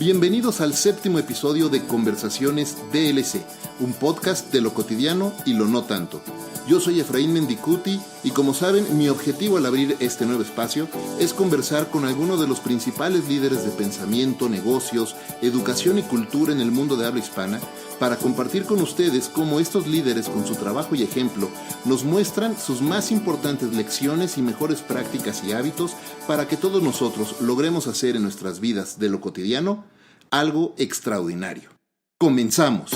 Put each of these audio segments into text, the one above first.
Bienvenidos al 7º episodio de Conversaciones DLC, un podcast de lo cotidiano y lo no tanto. Yo soy Efraín Mendicuti y como saben, mi objetivo al abrir este nuevo espacio es conversar con algunos de los principales líderes de pensamiento, negocios, educación y cultura en el mundo de habla hispana para compartir con ustedes cómo estos líderes con su trabajo y ejemplo nos muestran sus más importantes lecciones y mejores prácticas y hábitos para que todos nosotros logremos hacer en nuestras vidas de lo cotidiano algo extraordinario. ¡Comenzamos!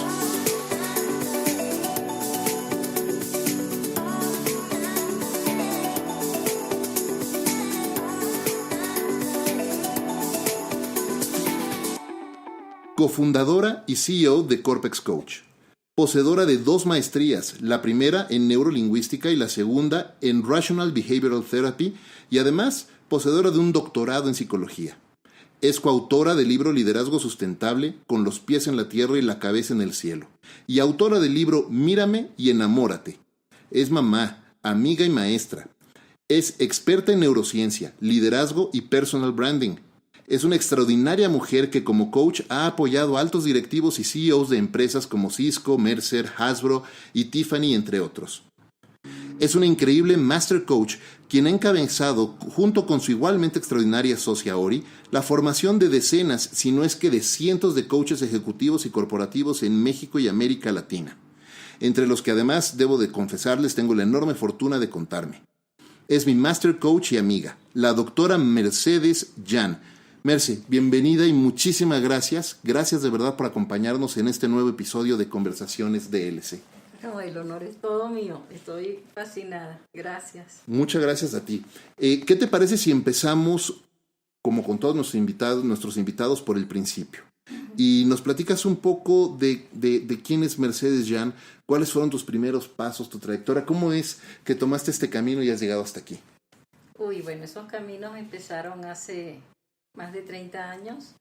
Cofundadora y CEO de Corpex Coach. Poseedora de 2 maestrías, la primera en neurolingüística y la segunda en Rational Behavioral Therapy, y además poseedora de un doctorado en psicología. Es coautora del libro Liderazgo Sustentable, con los pies en la tierra y la cabeza en el cielo, y autora del libro Mírame y enamórate. Es mamá, amiga y maestra. Es experta en neurociencia, liderazgo y personal branding. Es una extraordinaria mujer que como coach ha apoyado a altos directivos y CEOs de empresas como Cisco, Mercer, Hasbro y Tiffany, entre otros. Es una increíble Master Coach quien ha encabezado, junto con su igualmente extraordinaria socia Ori, la formación de decenas, si no es que de cientos de coaches ejecutivos y corporativos en México y América Latina, entre los que además, debo de confesarles, tengo la enorme fortuna de contarme. Es mi Master Coach y amiga, la doctora Mercedes Yan. Merce, bienvenida y muchísimas gracias. Gracias de verdad por acompañarnos en este nuevo episodio de Conversaciones DLC. No, el honor es todo mío. Estoy fascinada. Gracias. Muchas gracias a ti. ¿Qué te parece si empezamos, como con todos nuestros invitados por el principio? Y nos platicas un poco de quién es Mercedes Yan, cuáles fueron tus primeros pasos, tu trayectoria, cómo es que tomaste este camino y has llegado hasta aquí. Bueno, esos caminos empezaron hace más de 30 años,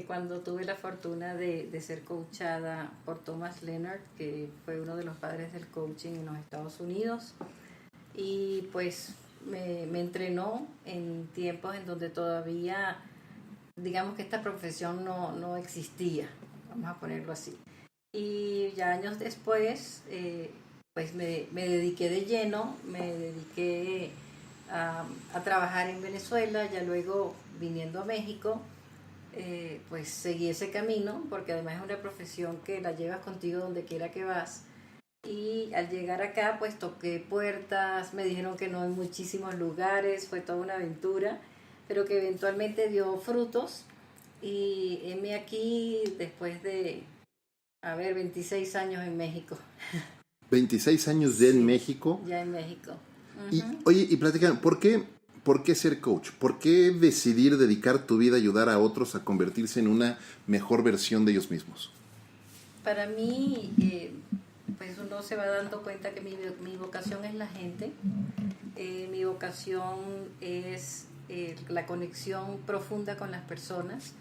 cuando tuve la fortuna de ser coachada por Thomas Leonard, que fue uno de los padres del coaching en los Estados Unidos, y pues me entrenó en tiempos en donde todavía, digamos que esta profesión no existía, vamos a ponerlo así. Y ya años después, pues me dediqué de lleno, me dediqué a trabajar en Venezuela, ya luego viniendo a México, pues seguí ese camino, porque además es una profesión que la llevas contigo donde quiera que vas. Y al llegar acá, pues toqué puertas, me dijeron que no en muchísimos lugares, fue toda una aventura, pero que eventualmente dio frutos. Y heme aquí después de, 26 años en México. 26 años ya en México. Ya en México. Y, oye, y platícame, ¿por qué ser coach? ¿Por qué decidir dedicar tu vida a ayudar a otros a convertirse en una mejor versión de ellos mismos? Para mí, pues uno se va dando cuenta que mi vocación es la gente. Mi vocación es la conexión profunda con las personas.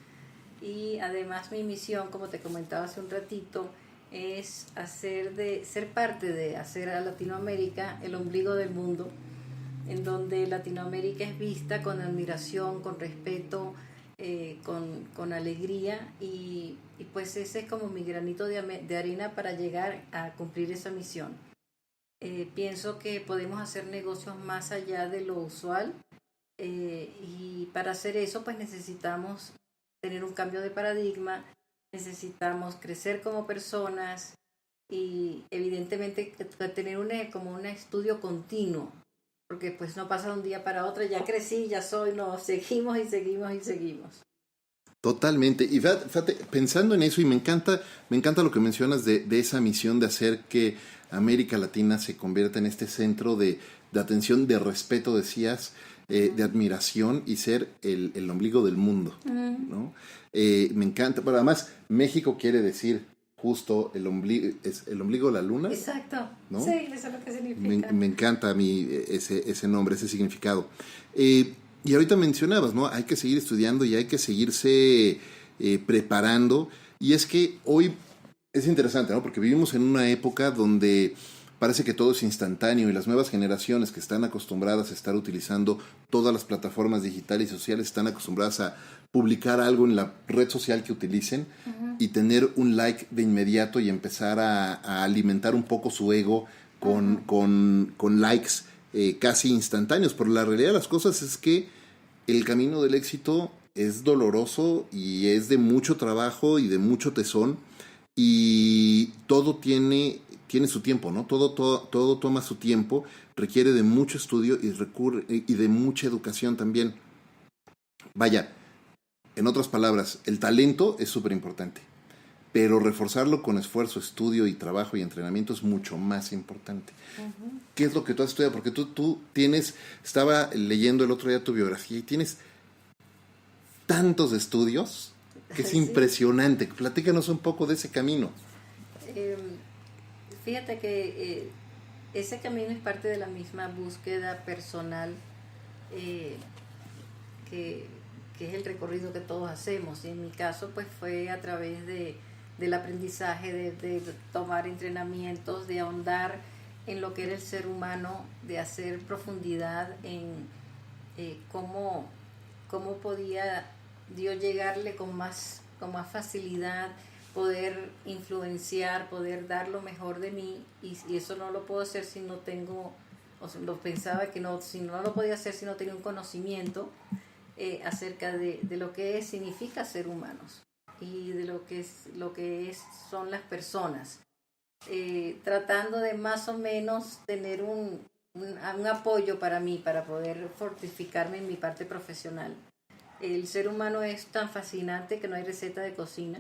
Y además mi misión, como te comentaba hace un ratito, es ser parte de hacer a Latinoamérica el ombligo del mundo, en donde Latinoamérica es vista con admiración, con respeto, con alegría, y pues ese es como mi granito de arena para llegar a cumplir esa misión. Pienso que podemos hacer negocios más allá de lo usual, y para hacer eso pues necesitamos tener un cambio de paradigma, necesitamos crecer como personas y evidentemente tener un estudio continuo, porque pues no pasa de un día para otro, ya crecí, ya soy, no, seguimos y seguimos y seguimos. Totalmente. Y fíjate, pensando en eso, y me encanta lo que mencionas de esa misión de hacer que América Latina se convierta en este centro de atención, de respeto, decías, de admiración y ser el ombligo del mundo, ¿no? Me encanta, pero además México quiere decir justo el ombligo de la luna. Exacto, ¿no? Sí, eso es lo que significa. Me encanta a mí ese nombre, ese significado. Y ahorita mencionabas, ¿no? Hay que seguir estudiando y hay que seguirse preparando. Y es que hoy es interesante, ¿no? Porque vivimos en una época donde parece que todo es instantáneo y las nuevas generaciones que están acostumbradas a estar utilizando todas las plataformas digitales y sociales están acostumbradas a publicar algo en la red social que utilicen y tener un like de inmediato y empezar a alimentar un poco su ego con likes casi instantáneos. Pero la realidad de las cosas es que el camino del éxito es doloroso y es de mucho trabajo y de mucho tesón, y todo tiene su tiempo, ¿no? Todo toma su tiempo, requiere de mucho estudio y de mucha educación también. Vaya, en otras palabras, el talento es súper importante, pero reforzarlo con esfuerzo, estudio y trabajo y entrenamiento es mucho más importante. ¿Qué es lo que tú has estudiado? Porque tú tienes, estaba leyendo el otro día tu biografía y tienes tantos estudios que es impresionante. Platícanos un poco de ese camino. Fíjate que ese camino es parte de la misma búsqueda personal que es el recorrido que todos hacemos. Y en mi caso, pues fue a través del aprendizaje, de tomar entrenamientos, de ahondar en lo que era el ser humano, de hacer profundidad en cómo podía Dios llegarle con más facilidad, poder influenciar, poder dar lo mejor de mí, y eso no lo puedo hacer si no tengo, lo pensaba que no, si no lo podía hacer si no tenía un conocimiento acerca de lo que significa ser humanos y de lo que son las personas, tratando de más o menos tener un apoyo para mí, para poder fortificarme en mi parte profesional. El ser humano es tan fascinante que no hay receta de cocina.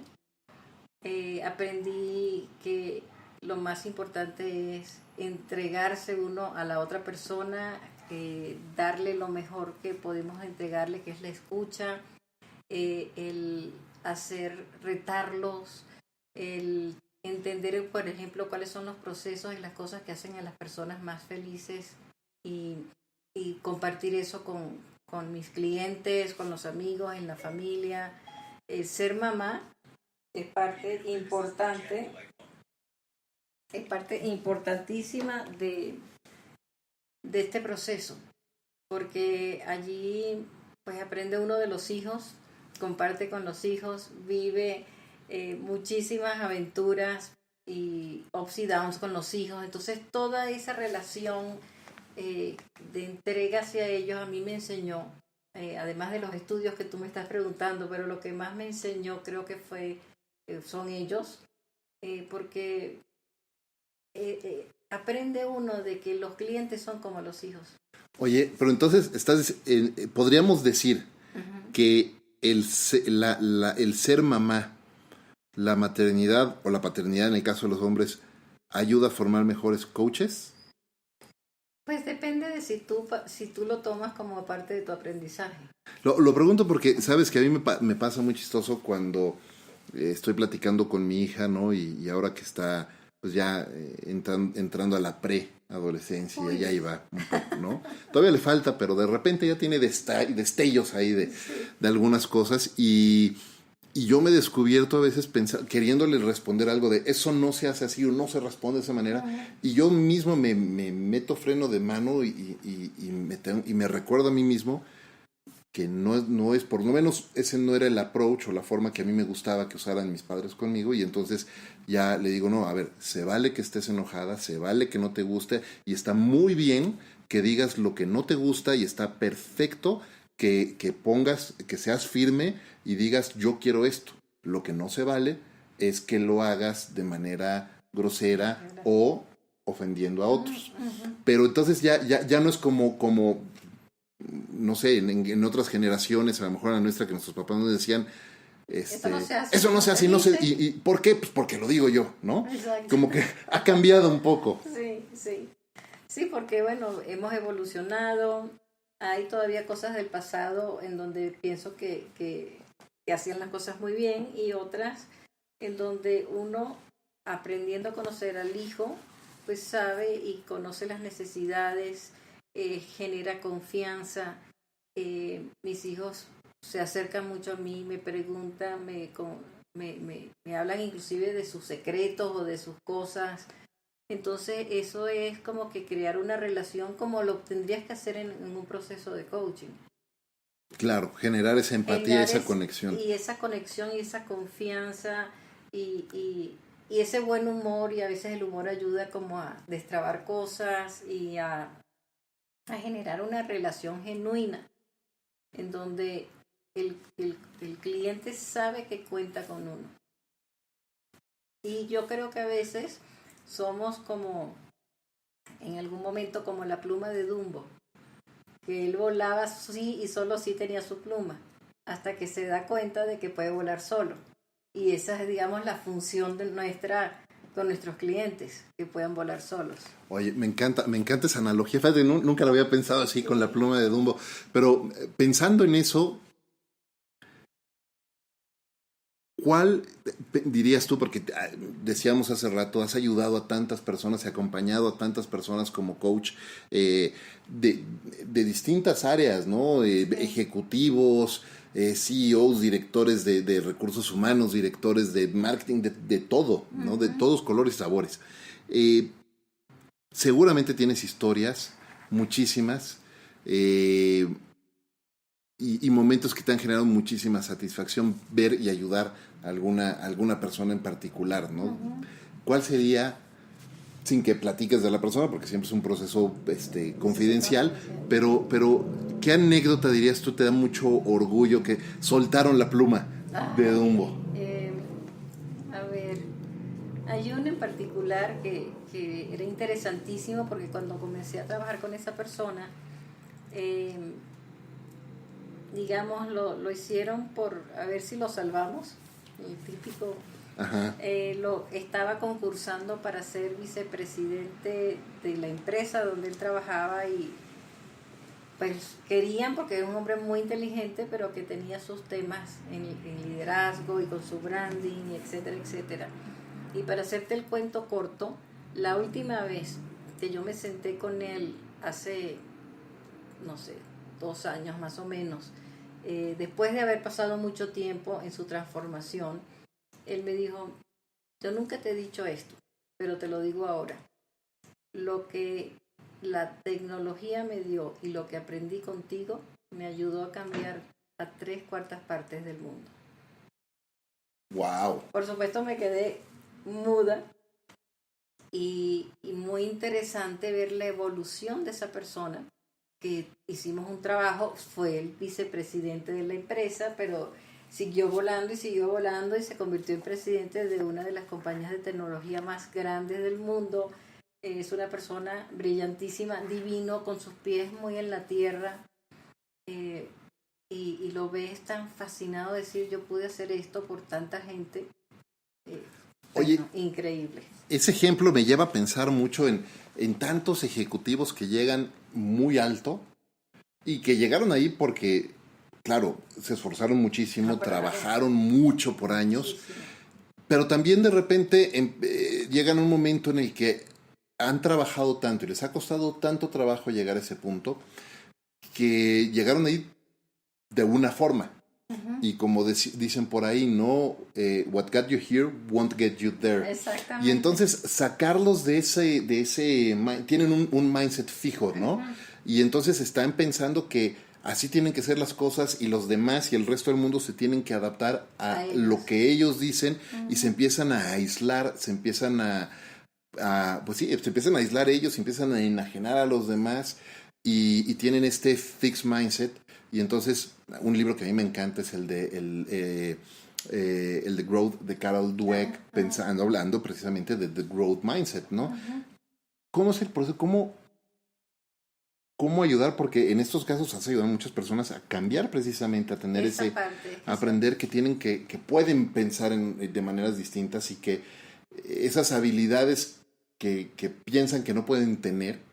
Aprendí que lo más importante es entregarse uno a la otra persona, darle lo mejor que podemos entregarle, que es la escucha, el retarlos, el entender, por ejemplo, cuáles son los procesos y las cosas que hacen a las personas más felices, y compartir eso con mis clientes, con los amigos, en la familia. Ser mamá es parte importantísima de este proceso, porque allí pues aprende uno de los hijos, comparte con los hijos, vive muchísimas aventuras y ups y downs con los hijos. Entonces toda esa relación de entrega hacia ellos a mí me enseñó, además de los estudios que tú me estás preguntando, pero lo que más me enseñó creo que son ellos, porque aprende uno de que los clientes son como los hijos. Oye, pero entonces podríamos decir que el ser mamá, la maternidad o la paternidad en el caso de los hombres, ayuda a formar mejores coaches. Pues depende de si tú lo tomas como parte de tu aprendizaje. Lo pregunto porque sabes que a mí me pasa muy chistoso cuando estoy platicando con mi hija, ¿no? Y ahora que está pues ya entrando a la preadolescencia, ya iba un poco, ¿no? Todavía le falta, pero de repente ya tiene destellos ahí de algunas cosas, y yo me he descubierto a veces queriéndole responder algo de eso no se hace así o no se responde de esa manera, y yo mismo me meto freno de mano y me recuerdo a mí mismo que no es, por lo menos ese no era el approach o la forma que a mí me gustaba que usaran mis padres conmigo, y entonces ya le digo, no, a ver, se vale que estés enojada, se vale que no te guste, y está muy bien que digas lo que no te gusta, y está perfecto que seas firme y digas, yo quiero esto. Lo que no se vale es que lo hagas de manera grosera o ofendiendo a otros. Pero entonces ya no es como no sé, en otras generaciones, a lo mejor a la nuestra, que nuestros papás nos decían, eso no se hace así, no sé, y ¿por qué? Pues porque lo digo yo, ¿no? Exacto. Como que ha cambiado un poco. Sí, porque bueno, hemos evolucionado, hay todavía cosas del pasado en donde pienso que hacían las cosas muy bien, y otras en donde uno, aprendiendo a conocer al hijo, pues sabe y conoce las necesidades, genera confianza. Mis hijos se acercan mucho a mí, me preguntan, me hablan inclusive de sus secretos o de sus cosas, Entonces eso es como que crear una relación como lo tendrías que hacer en un proceso de coaching. Claro, generar esa empatía, esa conexión. Y esa conexión y esa confianza y ese buen humor, y a veces el humor ayuda como a destrabar cosas y a generar una relación genuina en donde el cliente sabe que cuenta con uno. Y yo creo que a veces somos como, en algún momento, como la pluma de Dumbo, que él volaba sí y solo sí tenía su pluma, hasta que se da cuenta de que puede volar solo. Y esa es, digamos, la función de nuestra con nuestros clientes, que puedan volar solos. Oye, me encanta esa analogía. Fíjate, nunca lo había pensado así con la pluma de Dumbo, pero pensando en eso, ¿cuál dirías tú? Porque decíamos hace rato, has ayudado a tantas personas y acompañado a tantas personas como coach de distintas áreas, ¿no? Sí. Ejecutivos, CEOs, directores de recursos humanos, directores de marketing, de todo, ¿no? Uh-huh. De todos colores y sabores. Seguramente tienes historias, muchísimas, y momentos que te han generado muchísima satisfacción ver y ayudar a alguna persona en particular, ¿no? Uh-huh. ¿Cuál sería, sin que platiques de la persona, porque siempre es un proceso confidencial, pero ¿qué anécdota dirías tú te da mucho orgullo que soltaron la pluma de Dumbo? A ver, hay uno en particular que era interesantísimo, porque cuando comencé a trabajar con esa persona, digamos, lo hicieron por a ver si lo salvamos, el típico. Estaba concursando para ser vicepresidente de la empresa donde él trabajaba, y pues querían, porque es un hombre muy inteligente, pero que tenía sus temas en liderazgo y con su branding, etcétera, etcétera. Y para hacerte el cuento corto, la última vez que yo me senté con él, hace, no sé, 2 años más o menos, después de haber pasado mucho tiempo en su transformación, él me dijo: yo nunca te he dicho esto, pero te lo digo ahora. Lo que la tecnología me dio y lo que aprendí contigo me ayudó a cambiar a 3/4 partes del mundo. Wow. Por supuesto me quedé muda, y muy interesante ver la evolución de esa persona, que hicimos un trabajo, fue el vicepresidente de la empresa, pero siguió volando y se convirtió en presidente de una de las compañías de tecnología más grandes del mundo. Es una persona brillantísima, divino, con sus pies muy en la tierra, y lo ves tan fascinado de decir: yo pude hacer esto por tanta gente. Oye, increíble. Ese ejemplo me lleva a pensar mucho en tantos ejecutivos que llegan muy alto y que llegaron ahí porque, claro, se esforzaron muchísimo, trabajaron mucho por años, sí. Pero también de repente llegan a un momento en el que han trabajado tanto y les ha costado tanto trabajo llegar a ese punto, que llegaron ahí de una forma. Uh-huh. Y como dicen por ahí, no, what got you here won't get you there. Exactamente. Y entonces sacarlos de ese tienen un mindset fijo, ¿no? Uh-huh. Y entonces están pensando que así tienen que ser las cosas, y los demás y el resto del mundo se tienen que adaptar a lo que ellos dicen. Uh-huh. Y se empiezan a aislar, se empiezan pues sí, se empiezan a aislar ellos, se empiezan a enajenar a los demás, y tienen este fixed mindset. Y entonces un libro que a mí me encanta es el de Growth, de Carol Dweck, uh-huh. Hablando precisamente de The Growth Mindset, ¿no? Uh-huh. ¿Cómo es el proceso? ¿Cómo ayudar? Porque en estos casos has ayudado a muchas personas a cambiar, precisamente, a tener aprender que tienen que pueden pensar de maneras distintas, y que esas habilidades que piensan que no pueden tener,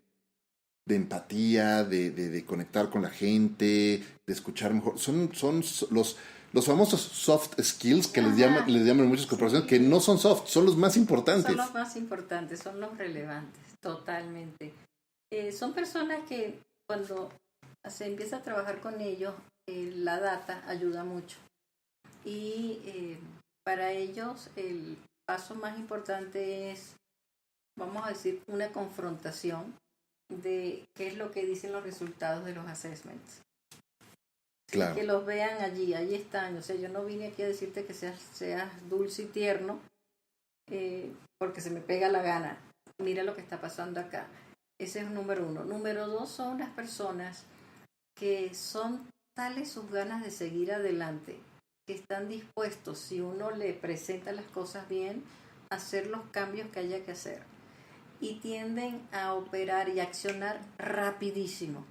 de empatía, de conectar con la gente, de escuchar mejor, son los famosos soft skills que les llaman muchas corporaciones, sí. Que no son soft, son los más importantes. Son los más importantes, son los relevantes, totalmente. Son personas que cuando se empieza a trabajar con ellos, la data ayuda mucho. Y para ellos el paso más importante es vamos a decir, una confrontación de qué es lo que dicen los resultados de los assessments. Claro. Que los vean allí están. O sea, yo no vine aquí a decirte que seas dulce y tierno porque se me pega la gana. Mira lo que está pasando acá. Ese es número 1. Número 2 son las personas que son tales sus ganas de seguir adelante, que están dispuestos, si uno le presenta las cosas bien, a hacer los cambios que haya que hacer. Y tienden a operar y accionar rapidísimo.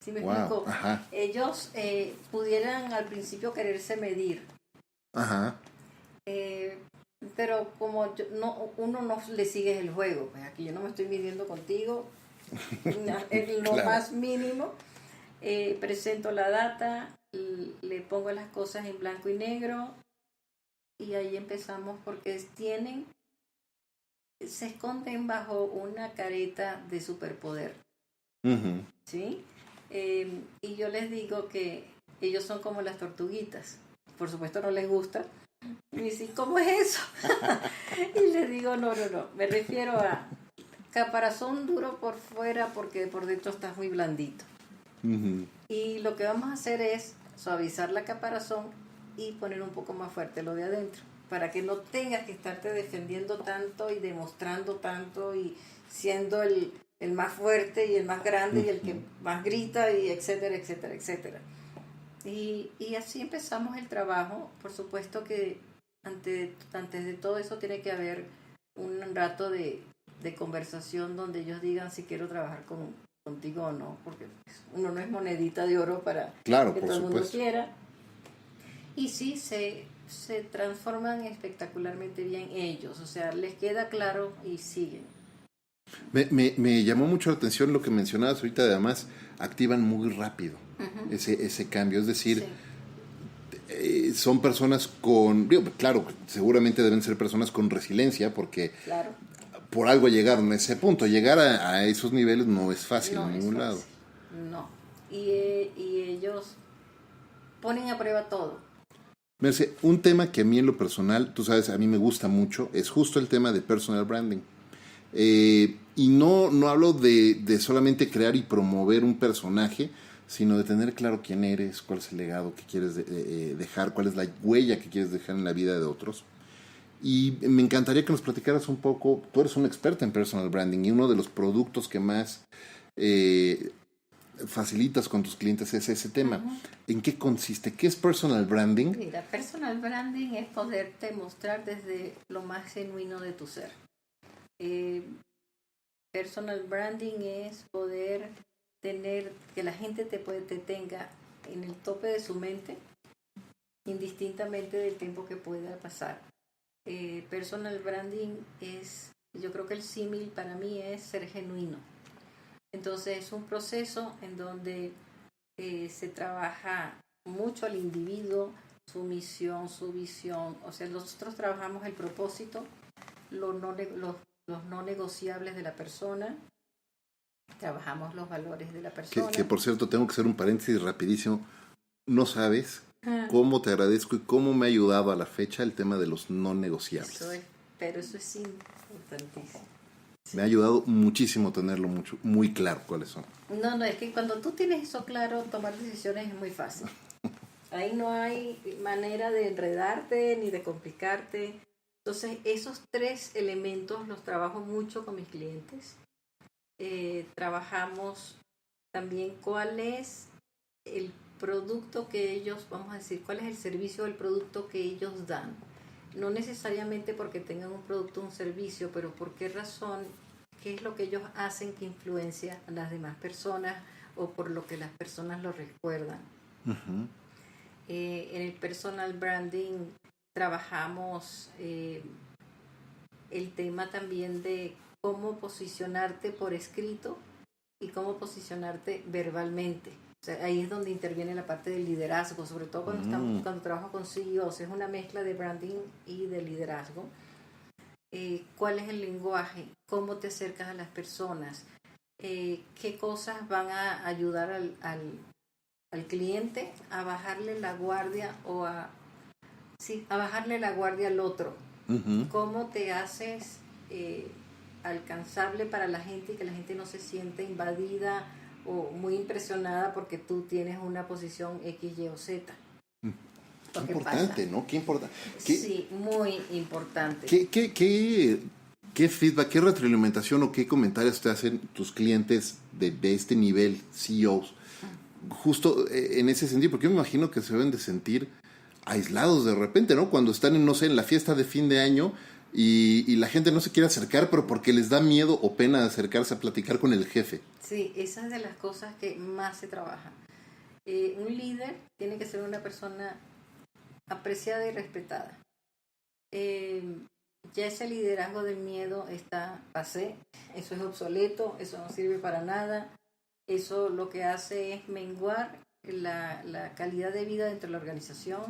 ¿Sí me explico? Ajá. Ellos pudieran al principio quererse medir. Ajá. Pero como uno no le sigue el juego, pues aquí yo no me estoy midiendo contigo en lo Claro. más mínimo. Presento la data, le pongo las cosas en blanco y negro y ahí empezamos porque se esconden bajo una careta de superpoder. Uh-huh. ¿Sí? Y yo les digo que ellos son como las tortuguitas. Por supuesto no les gusta. Y me dicen, ¿cómo es eso? Y les digo, no. Me refiero a caparazón duro por fuera porque por dentro estás muy blandito. Uh-huh. Y lo que vamos a hacer es suavizar la caparazón y poner un poco más fuerte lo de adentro. Para que no tengas que estarte defendiendo tanto y demostrando tanto y siendo el más fuerte y el más grande y el que más grita y etcétera, etcétera, etcétera. Y así empezamos el trabajo. Por supuesto que antes de todo eso tiene que haber un rato de conversación donde ellos digan si quiero trabajar contigo o no, porque uno no es monedita de oro para Claro, que por todo el mundo supuesto. quiera. Y sí, se transforman espectacularmente bien ellos, o sea, les queda claro y siguen. Me llamó mucho la atención lo que mencionabas ahorita, además activan muy rápido ese cambio, es decir, son personas claro, seguramente deben ser personas con resiliencia porque Claro. por algo llegaron a ese punto, llegar a esos niveles no es fácil en ningún lado. No, y ellos ponen a prueba todo. Merce, un tema que a mí en lo personal, tú sabes, a mí me gusta mucho, es justo el tema de personal branding. Y no hablo de solamente crear y promover un personaje, sino de tener claro quién eres, cuál es el legado que quieres dejar, cuál es la huella que quieres dejar en la vida de otros. Y me encantaría que nos platicaras un poco, tú eres una experta en personal branding y uno de los productos que más facilitas con tus clientes es ese tema. ¿En qué consiste? ¿Qué es personal branding? Mira, personal branding es poderte mostrar desde lo más genuino de tu ser. Personal branding es poder tener, que la gente te tenga en el tope de su mente, indistintamente del tiempo que pueda pasar. Personal branding yo creo que el símil para mí es ser genuino. Entonces es un proceso en donde se trabaja mucho al individuo, su misión, su visión. O sea, nosotros trabajamos el propósito, los no negociables de la persona, trabajamos los valores de la persona. Que por cierto, tengo que hacer un paréntesis rapidísimo. No sabes cómo te agradezco y cómo me ha ayudado a la fecha el tema de los no negociables. Pero eso es importantísimo. Me ha ayudado muchísimo tenerlo muy claro cuáles son. No, es que cuando tú tienes eso claro, tomar decisiones es muy fácil. Ahí no hay manera de enredarte ni de complicarte. Entonces, esos 3 elementos los trabajo mucho con mis clientes. Trabajamos también cuál es el producto que ellos, vamos a decir, cuál es el servicio o el producto que ellos dan. No necesariamente porque tengan un producto o un servicio, pero por qué razón, qué es lo que ellos hacen que influencia a las demás personas o por lo que las personas lo recuerdan. Uh-huh. En el personal branding trabajamos el tema también de cómo posicionarte por escrito y cómo posicionarte verbalmente. O sea, ahí es donde interviene la parte del liderazgo, sobre todo cuando trabajo con CEOs, es una mezcla de branding y de liderazgo. ¿Cuál es el lenguaje? ¿Cómo te acercas a las personas? ¿Qué cosas van a ayudar al cliente a bajarle la guardia o a bajarle la guardia al otro? Uh-huh. ¿Cómo te haces alcanzable para la gente y que la gente no se siente invadida o muy impresionada porque tú tienes una posición X, Y o Z. Qué importante, pasa. ¿No? Qué importante. Sí, muy importante. ¿Qué feedback, qué retroalimentación o qué comentarios te hacen tus clientes de este nivel, CEOs? Justo en ese sentido, porque yo me imagino que se deben de sentir aislados de repente, ¿no? Cuando están, no sé, en la fiesta de fin de año y la gente no se quiere acercar, pero porque les da miedo o pena acercarse a platicar con el jefe. Sí, esa es de las cosas que más se trabaja. Un líder tiene que ser una persona apreciada y respetada. Ya ese liderazgo del miedo está pasé, eso es obsoleto, eso no sirve para nada, eso lo que hace es menguar la calidad de vida dentro de la organización,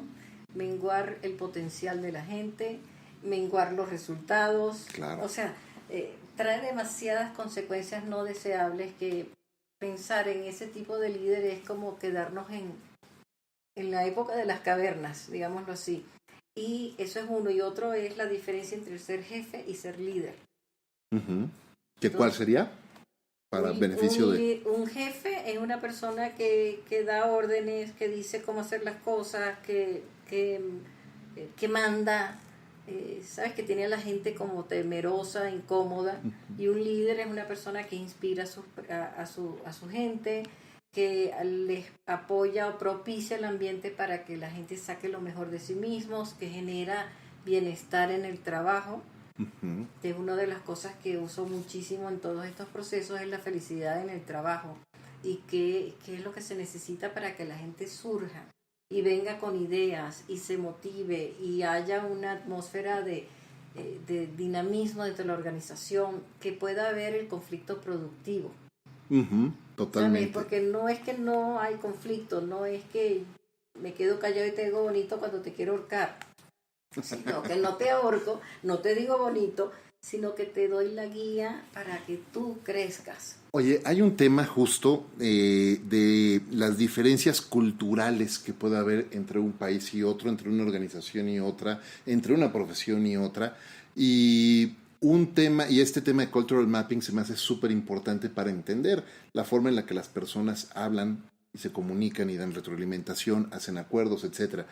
menguar el potencial de la gente, menguar los resultados, claro. O sea, trae demasiadas consecuencias no deseables que pensar en ese tipo de líder es como quedarnos en la época de las cavernas, digámoslo así. Y eso es uno. Y otro es la diferencia entre ser jefe y ser líder. Uh-huh. ¿Cuál sería? Para beneficio de... Un jefe es una persona que da órdenes, que dice cómo hacer las cosas, que manda, ¿sabes? Que tiene a la gente como temerosa, incómoda. Uh-huh. Y un líder es una persona que inspira a su gente, que les apoya o propicia el ambiente para que la gente saque lo mejor de sí mismos, que genera bienestar en el trabajo. Uh-huh. Que es una de las cosas que uso muchísimo en todos estos procesos, es la felicidad en el trabajo. Y qué es lo que se necesita para que la gente surja y venga con ideas y se motive y haya una atmósfera de dinamismo dentro de la organización, que pueda haber el conflicto productivo. Uh-huh. Totalmente. Porque no es que no hay conflicto, no es que me quedo callado y te digo bonito cuando te quiero ahorcar, sino que no te ahorco, no te digo bonito, sino que te doy la guía para que tú crezcas. Oye, hay un tema justo de las diferencias culturales que puede haber entre un país y otro, entre una organización y otra, entre una profesión y otra, y un tema, y este tema de cultural mapping se me hace súper importante para entender la forma en la que las personas hablan y se comunican y dan retroalimentación, hacen acuerdos, etcétera.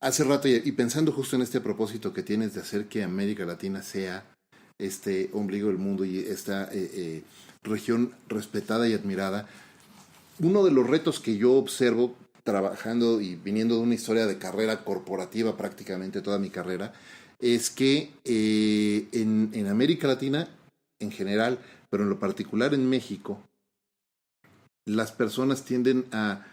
Hace rato, y pensando justo en este propósito que tienes de hacer que América Latina sea este ombligo del mundo y esta región respetada y admirada, uno de los retos que yo observo trabajando y viniendo de una historia de carrera corporativa prácticamente toda mi carrera, es que en América Latina en general, pero en lo particular en México, las personas tienden a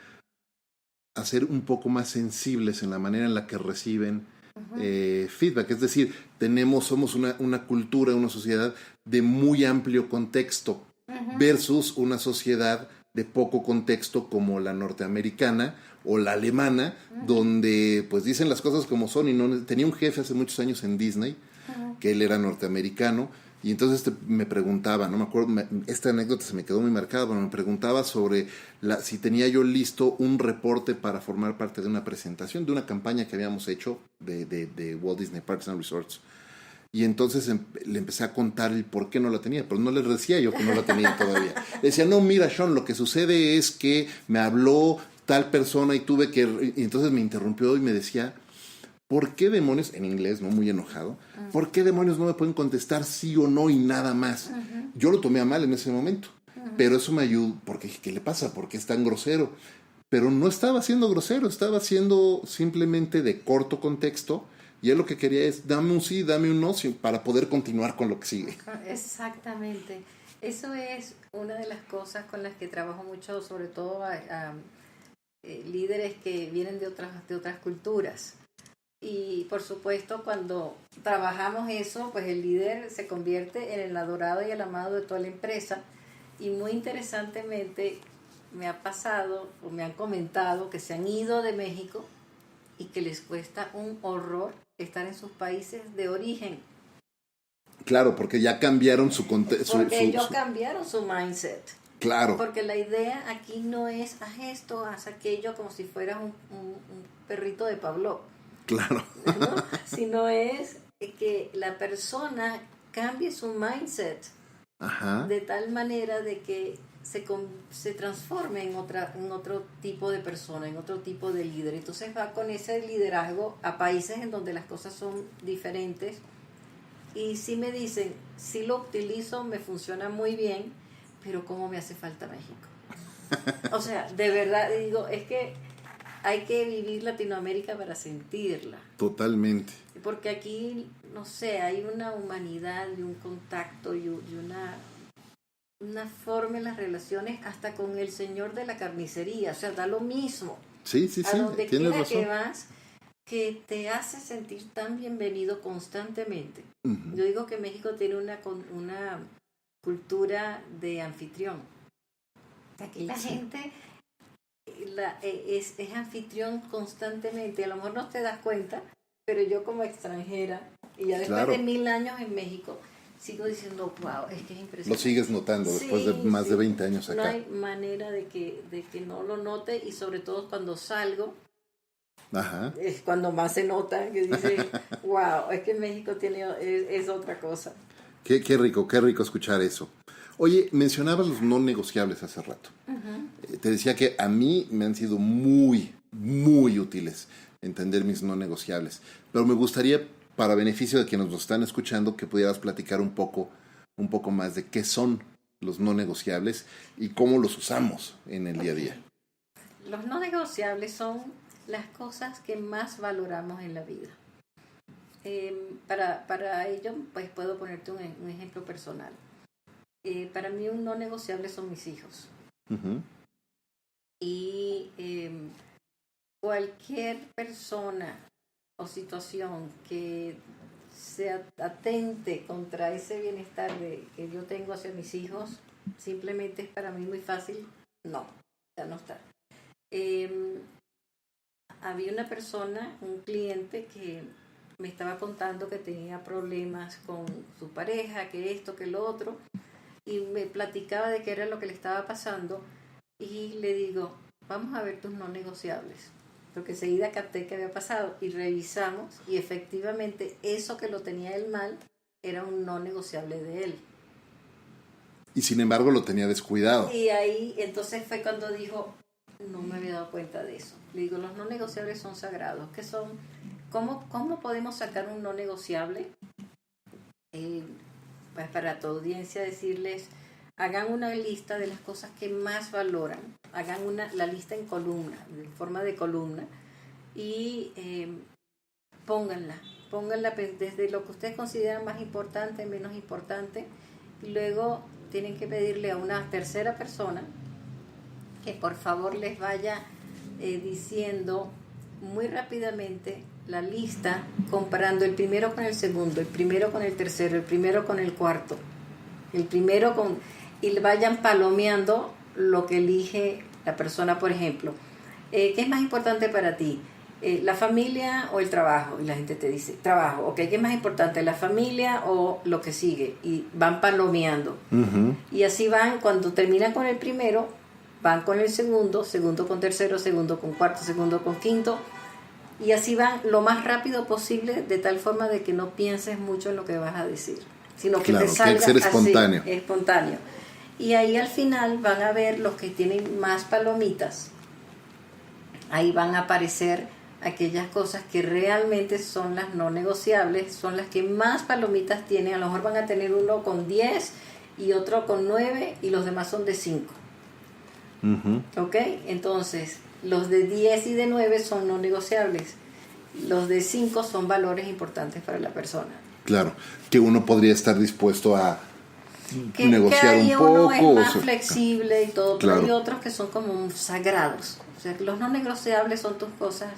ser un poco más sensibles en la manera en la que reciben uh-huh. Feedback. Es decir, somos una cultura, una sociedad de muy amplio contexto uh-huh. versus una sociedad de poco contexto como la norteamericana o la alemana, uh-huh. donde pues dicen las cosas como son. Y no tenía un jefe hace muchos años en Disney, uh-huh. que él era norteamericano, y entonces me preguntaba, no me acuerdo, esta anécdota se me quedó muy marcada, pero me preguntaba sobre si tenía yo listo un reporte para formar parte de una presentación, de una campaña que habíamos hecho de Walt Disney Parks and Resorts. Y entonces le empecé a contar el por qué no la tenía, pero no le decía yo que no la tenía todavía. Le decía, no, mira, Sean, lo que sucede es que me habló tal persona y tuve que... Y entonces me interrumpió y me decía, ¿por qué demonios, en inglés, no muy enojado, uh-huh. ¿por qué demonios no me pueden contestar sí o no y nada más? Uh-huh. Yo lo tomé a mal en ese momento, uh-huh. pero eso me ayudó, porque ¿qué le pasa? ¿Por qué es tan grosero? Pero no estaba siendo grosero, estaba siendo simplemente de corto contexto, y él lo que quería es, dame un sí, dame un no, para poder continuar con lo que sigue. Exactamente. Eso es una de las cosas con las que trabajo mucho, sobre todo a líderes que vienen de otras culturas. Y por supuesto, cuando trabajamos eso, pues el líder se convierte en el adorado y el amado de toda la empresa. Y muy interesantemente me ha pasado o me han comentado que se han ido de México y que les cuesta un horror estar en sus países de origen. Claro, porque ya cambiaron su contexto. Porque ellos cambiaron su mindset. Claro. Porque la idea aquí no es haz esto, haz aquello, como si fueras un perrito de Pavlov. Claro. ¿No? Sino es que la persona cambie su mindset Ajá. de tal manera de que se transforme en otro tipo de persona, en otro tipo de líder. Entonces va con ese liderazgo a países en donde las cosas son diferentes. Y sí me dicen, sí lo utilizo, me funciona muy bien, pero ¿cómo me hace falta México? O sea, de verdad digo, es que hay que vivir Latinoamérica para sentirla. Totalmente. Porque aquí, no sé, hay una humanidad y un contacto y una forma en las relaciones hasta con el señor de la carnicería. O sea, da lo mismo. Sí, sí, A sí, donde tienes quiera razón. que vas, que te hace sentir tan bienvenido constantemente. Uh-huh. Yo digo que México tiene una cultura de anfitrión. O sea, que la gente es anfitrión constantemente. A lo mejor no te das cuenta, pero yo como extranjera, y ya después de 1000 años en México, sigo diciendo, wow, es que es impresionante. Lo sigues notando después de más de 20 años acá. No hay manera de que no lo note, y sobre todo cuando salgo, Ajá. es cuando más se nota, que dice, wow, es que México es otra cosa. Qué rico escuchar eso. Oye, mencionabas los no negociables hace rato. Uh-huh. Te decía que a mí me han sido muy, muy útiles entender mis no negociables. Pero me gustaría, para beneficio de quienes nos están escuchando, que pudieras platicar un poco más de qué son los no negociables y cómo los usamos en el día a día. Los no negociables son las cosas que más valoramos en la vida. Para ello, pues puedo ponerte un ejemplo personal. Para mí un no negociable son mis hijos. Uh-huh. Y cualquier persona o situación que se atente contra ese bienestar que yo tengo hacia mis hijos, simplemente es para mí muy fácil, no, ya no está. Había una persona, un cliente, que me estaba contando que tenía problemas con su pareja, que esto, que lo otro, y me platicaba de qué era lo que le estaba pasando, y le digo, vamos a ver tus no negociables, porque enseguida capté que había pasado, y revisamos, y efectivamente eso que lo tenía él mal era un no negociable de él. Y sin embargo lo tenía descuidado. Y ahí entonces fue cuando dijo, no me había dado cuenta de eso. Le digo, los no negociables son sagrados. ¿Qué son? ¿Cómo podemos sacar un no negociable? Pues para tu audiencia decirles, hagan una lista de las cosas que más valoran. Hagan la lista en columna, en forma de columna, y pónganla desde lo que ustedes consideran más importante, menos importante, y luego tienen que pedirle a una tercera persona que por favor les vaya diciendo muy rápidamente la lista, comparando el primero con el segundo, el primero con el tercero, el primero con el cuarto, y vayan palomeando lo que elige la persona. Por ejemplo, ¿qué es más importante para ti? ¿La familia o el trabajo? Y la gente te dice, trabajo. Ok, ¿qué es más importante? ¿La familia o lo que sigue? Y van palomeando. Uh-huh. Y así van, cuando terminan con el primero, van con el segundo con tercero, segundo con cuarto, segundo con quinto. Y así van lo más rápido posible, de tal forma de que no pienses mucho en lo que vas a decir, sino que te salga que ser espontáneo. Así, espontáneo. Y ahí al final van a ver los que tienen más palomitas. Ahí van a aparecer aquellas cosas que realmente son las no negociables, son las que más palomitas tienen. A lo mejor van a tener uno con 10 y otro con 9 y los demás son de 5. Uh-huh. ¿Ok? Entonces, los de 10 y de 9 son no negociables. Los de 5 son valores importantes para la persona. Claro, que uno podría estar dispuesto a negociar un poco. Uno es más flexible y todo, claro. Pero hay otros que son como sagrados. O sea, que los no negociables son tus cosas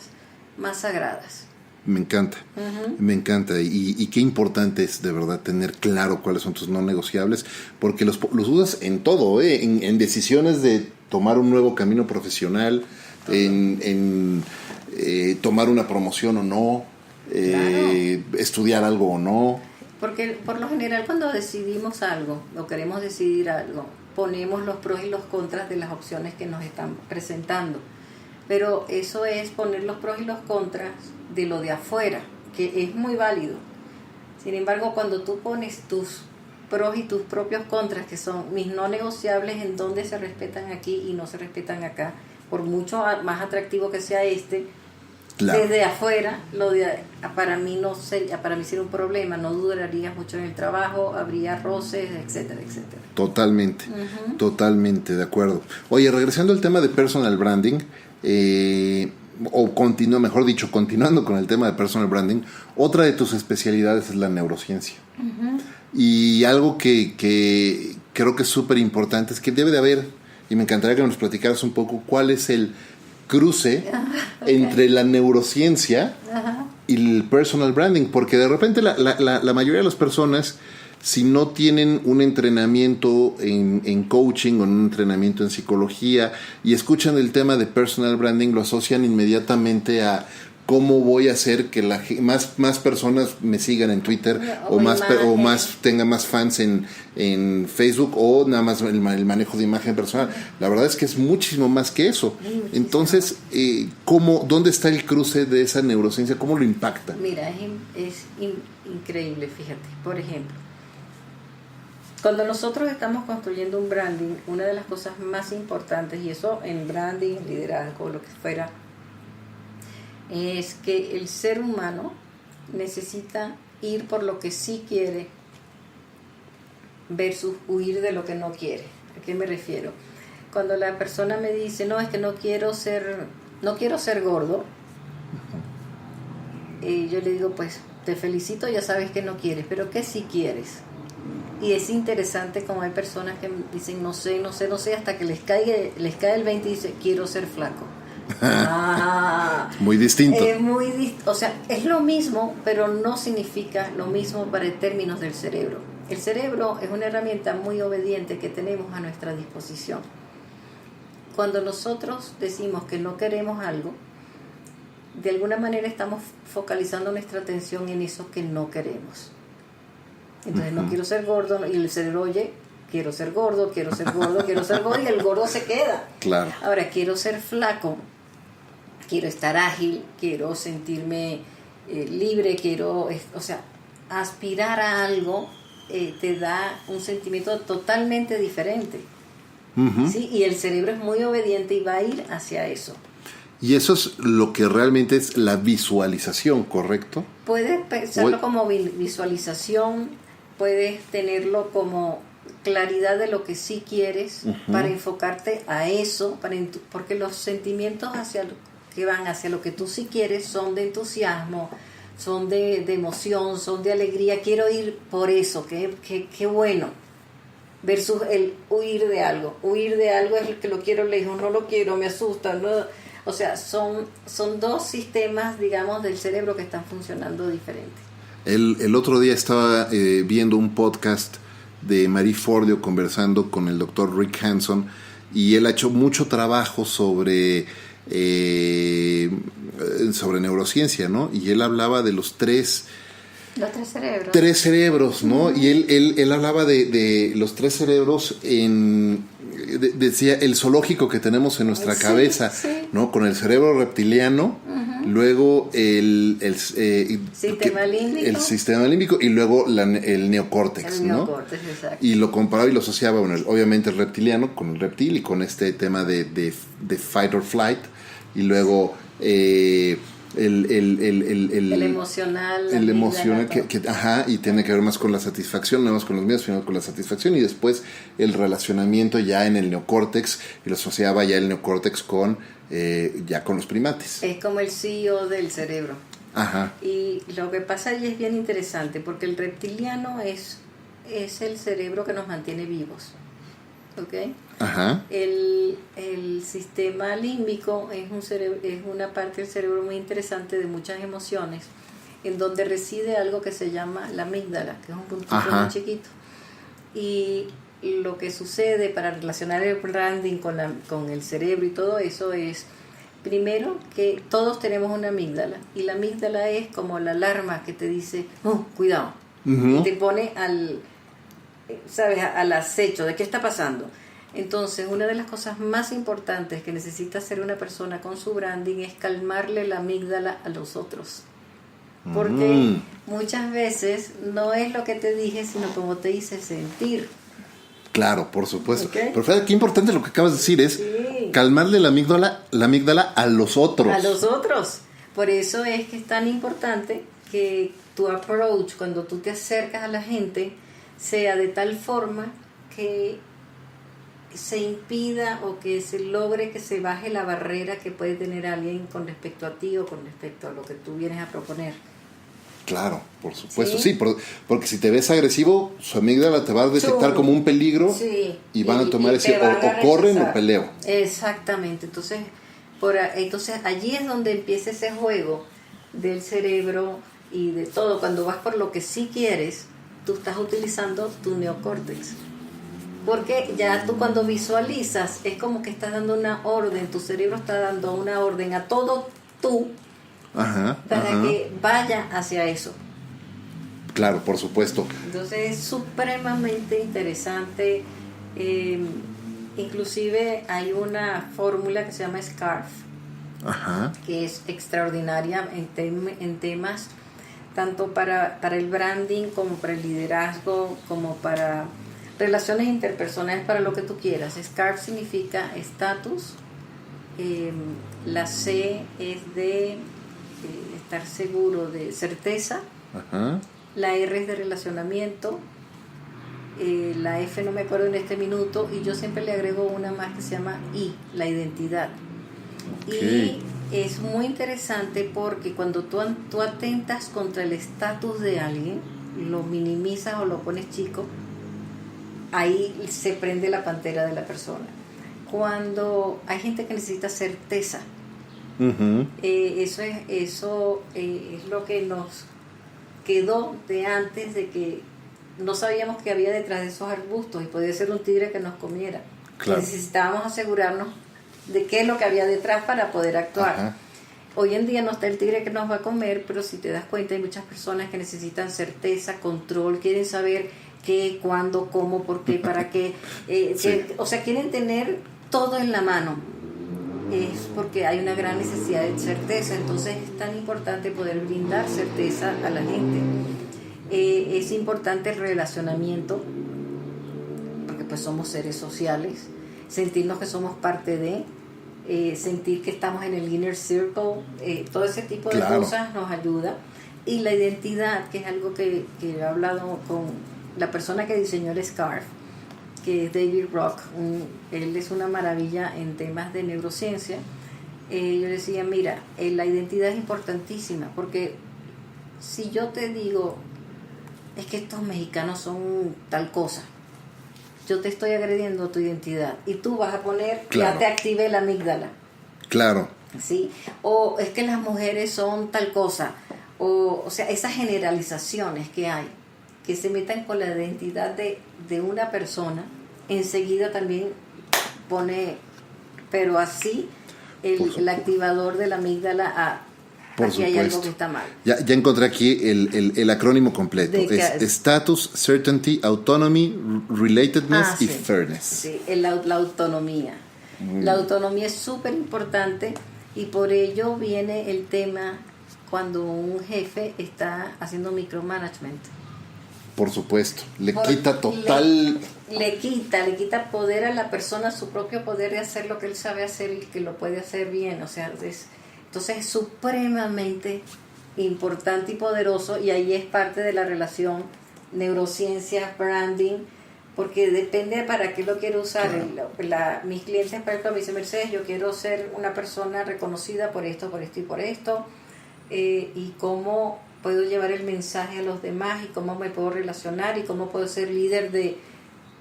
más sagradas. Me encanta, uh-huh. Me encanta. Y qué importante es de verdad tener claro cuáles son tus no negociables, porque los usas en todo, en decisiones de tomar un nuevo camino profesional, en tomar una promoción o no, claro. Estudiar algo o no. Porque por lo general cuando decidimos algo o queremos decidir algo, ponemos los pros y los contras de las opciones que nos están presentando. Pero eso es poner los pros y los contras de lo de afuera, que es muy válido. Sin embargo, cuando tú pones tus pros y tus propios contras, que son mis no negociables, en donde se respetan aquí y no se respetan acá, por mucho más atractivo que sea Claro. desde afuera, para mí sería un problema, no duraría mucho en el trabajo, habría roces, etcétera, etcétera. Totalmente, totalmente de acuerdo. Oye, regresando al tema de personal branding, continuando con el tema de personal branding, otra de tus especialidades es la neurociencia. Y algo que creo que es súper importante es que debe de haber, y me encantaría que nos platicaras un poco cuál es el cruce entre la neurociencia y el personal branding, porque de repente la mayoría de las personas, si no tienen un entrenamiento en coaching o un entrenamiento en psicología y escuchan el tema de personal branding, lo asocian inmediatamente a cómo voy a hacer que más personas me sigan en Twitter o más tenga más fans en Facebook, o nada más el manejo de imagen personal. La verdad es que es muchísimo más que eso. Entonces, ¿dónde está el cruce de esa neurociencia? ¿Cómo lo impacta? Mira, es increíble, fíjate. Por ejemplo, cuando nosotros estamos construyendo un branding, una de las cosas más importantes, y eso en branding, liderazgo, lo que fuera, es que el ser humano necesita ir por lo que sí quiere versus huir de lo que no quiere. ¿A qué me refiero? Cuando la persona me dice, no, es que no quiero ser gordo, yo le digo, pues te felicito, ya sabes que no quieres, pero ¿qué sí quieres? Y es interesante como hay personas que dicen no sé, hasta que les cae el 20 y dice, quiero ser flaco. Muy distinto. O sea, es lo mismo, pero no significa lo mismo para términos del cerebro. El cerebro es una herramienta muy obediente que tenemos a nuestra disposición. Cuando nosotros decimos que no queremos algo, de alguna manera estamos focalizando nuestra atención en eso que no queremos. Entonces, no quiero ser gordo, y el cerebro oye, quiero ser gordo, y el gordo se queda. Claro. Ahora, quiero ser flaco, quiero estar ágil, quiero sentirme libre, aspirar a algo te da un sentimiento totalmente diferente. ¿Sí? Y el cerebro es muy obediente y va a ir hacia eso. Y eso es lo que realmente es la visualización, ¿correcto? Puedes pensarlo como visualización, puedes tenerlo como claridad de lo que sí quieres, para enfocarte a eso, porque los sentimientos que van hacia lo que tú sí quieres son de entusiasmo, son de emoción, son de alegría. Quiero ir por eso, qué bueno, versus el huir de algo. Huir de algo es el que lo quiero lejos, no lo quiero, me asusta, no. O sea, son dos sistemas, digamos, del cerebro que están funcionando diferentes. El otro día estaba viendo un podcast de Marie Forleo conversando con el doctor Rick Hanson, y él ha hecho mucho trabajo sobre neurociencia, ¿no? Y él hablaba de los tres cerebros. Tres cerebros, ¿no? Y él hablaba de los tres cerebros decía el zoológico que tenemos en nuestra cabeza, ¿no? Con el cerebro reptiliano, luego el sistema límbico y luego el neocórtex, ¿no? Neocórtex, exacto. Y lo comparaba y lo asociaba, obviamente el reptiliano con el reptil y con este tema de fight or flight, y luego el emocional, y tiene que ver más con la satisfacción, no más con los miedos, sino con la satisfacción, y después el relacionamiento ya en el neocórtex, y lo asociaba ya el neocórtex con los primates. Es como el CEO del cerebro. Ajá. Y lo que pasa allí es bien interesante, porque el reptiliano es el cerebro que nos mantiene vivos, ¿ok? Ajá. El sistema límbico es una parte del cerebro muy interesante de muchas emociones, en donde reside algo que se llama la amígdala, que es un puntito muy chiquito. Y lo que sucede para relacionar el branding con el cerebro y todo eso es, primero, que todos tenemos una amígdala, y la amígdala es como la alarma que te dice, cuidado, y te pone al acecho de qué está pasando. Entonces, una de las cosas más importantes que necesita hacer una persona con su branding es calmarle la amígdala a los otros. ¿Por qué? muchas veces no es lo que te dije, sino como te hice sentir. Claro, por supuesto. Okay. Pero Freda, qué importante lo que acabas de decir es calmarle la amígdala a los otros. A los otros. Por eso es que es tan importante que tu approach, cuando tú te acercas a la gente, sea de tal forma que se impida o que se logre que se baje la barrera que puede tener alguien con respecto a ti o con respecto a lo que tú vienes a proponer. Claro, por supuesto, sí, porque si te ves agresivo, su amígdala te va a detectar como un peligro y van a tomar ese, o corren o peleo. Exactamente, entonces allí es donde empieza ese juego del cerebro y de todo. Cuando vas por lo que sí quieres, tú estás utilizando tu neocórtex. Porque ya tú cuando visualizas, es como que estás dando una orden, tu cerebro está dando una orden a todo tú para que vaya hacia eso. Claro, por supuesto. Entonces es supremamente interesante. Inclusive hay una fórmula que se llama SCARF, que es extraordinaria en temas tanto para el branding como para el liderazgo, como para relaciones interpersonales, para lo que tú quieras. SCARF significa estatus, la C es de estar seguro, de certeza, la R es de relacionamiento, la F no me acuerdo en este minuto, y yo siempre le agrego una más que se llama I, la identidad. Y es muy interesante porque cuando tú atentas contra el estatus de alguien, lo minimizas o lo pones chico, ahí se prende la pantera de la persona. Cuando hay gente que necesita certeza, eso es lo que nos quedó de antes, de que no sabíamos qué había detrás de esos arbustos y podía ser un tigre que nos comiera. Claro. Necesitábamos asegurarnos de qué es lo que había detrás para poder actuar. Hoy en día no está el tigre que nos va a comer, pero si te das cuenta hay muchas personas que necesitan certeza, control, quieren saber qué, cuándo, cómo, por qué, para qué, o sea, quieren tener todo en la mano. Es porque hay una gran necesidad de certeza, entonces es tan importante poder brindar certeza a la gente. Es importante el relacionamiento, porque pues somos seres sociales, sentirnos que somos parte de, sentir que estamos en el inner circle, todo ese tipo de cosas nos ayuda. Y la identidad, que es algo que he hablado con la persona que diseñó el SCARF, que es David Rock, él es una maravilla en temas de neurociencia. Yo decía, mira, la identidad es importantísima, porque si yo te digo, es que estos mexicanos son tal cosa, yo te estoy agrediendo tu identidad, y tú vas a poner, ya te activé la amígdala. Claro. ¿Sí? O es que las mujeres son tal cosa, o sea, esas generalizaciones que hay, que se metan con la identidad de una persona, enseguida también pone, pero así, el activador de la amígdala aquí hay algo que está mal. Ya encontré aquí el acrónimo completo. Es Status, Certainty, Autonomy, Relatedness y Fairness. Sí, la autonomía. La autonomía es súper importante, y por ello viene el tema cuando un jefe está haciendo micromanagement. Por supuesto, le quita poder a la persona, su propio poder de hacer lo que él sabe hacer y que lo puede hacer bien. O sea, entonces es supremamente importante y poderoso, y ahí es parte de la relación neurociencia, branding, porque depende para qué lo quiero usar. Mis clientes, por ejemplo, me dicen, Mercedes, yo quiero ser una persona reconocida por esto, por esto y por esto, y cómo puedo llevar el mensaje a los demás, y cómo me puedo relacionar, y cómo puedo ser líder de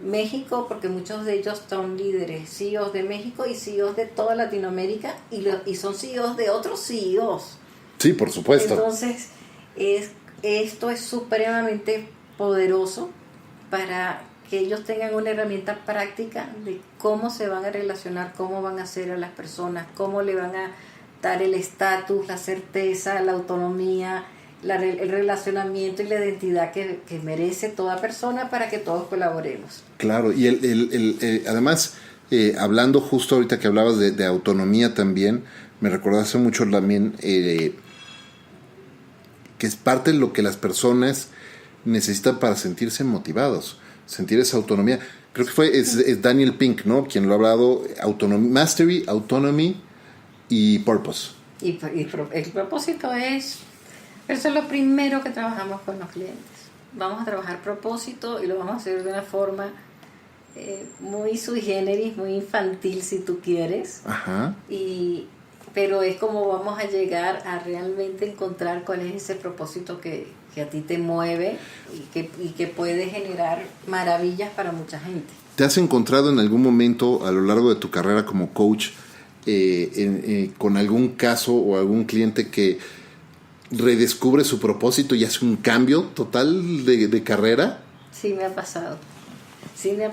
México, porque muchos de ellos son líderes, CEOs de México y CEOs de toda Latinoamérica, y son CEOs de otros CEOs. Sí, por supuesto. Entonces, esto es supremamente poderoso para que ellos tengan una herramienta práctica de cómo se van a relacionar, cómo van a hacer a las personas, cómo le van a dar el estatus, la certeza, la autonomía, el relacionamiento y la identidad que merece toda persona, para que todos colaboremos. Claro, y además, hablando justo ahorita que hablabas de autonomía también, me recordaste mucho también que que es parte de lo que las personas necesitan para sentirse motivados, sentir esa autonomía. Creo que es Daniel Pink, ¿no? Quien lo ha hablado, Mastery, Autonomy y Purpose. Y el propósito eso es lo primero que trabajamos con los clientes. Vamos a trabajar propósito y lo vamos a hacer de una forma muy sui generis, muy infantil si tú quieres. Ajá. Pero es como vamos a llegar a realmente encontrar cuál es ese propósito que a ti te mueve y que puede generar maravillas para mucha gente. ¿Te has encontrado en algún momento a lo largo de tu carrera como coach con algún caso o algún cliente que redescubre su propósito y hace un cambio total de carrera? Sí me ha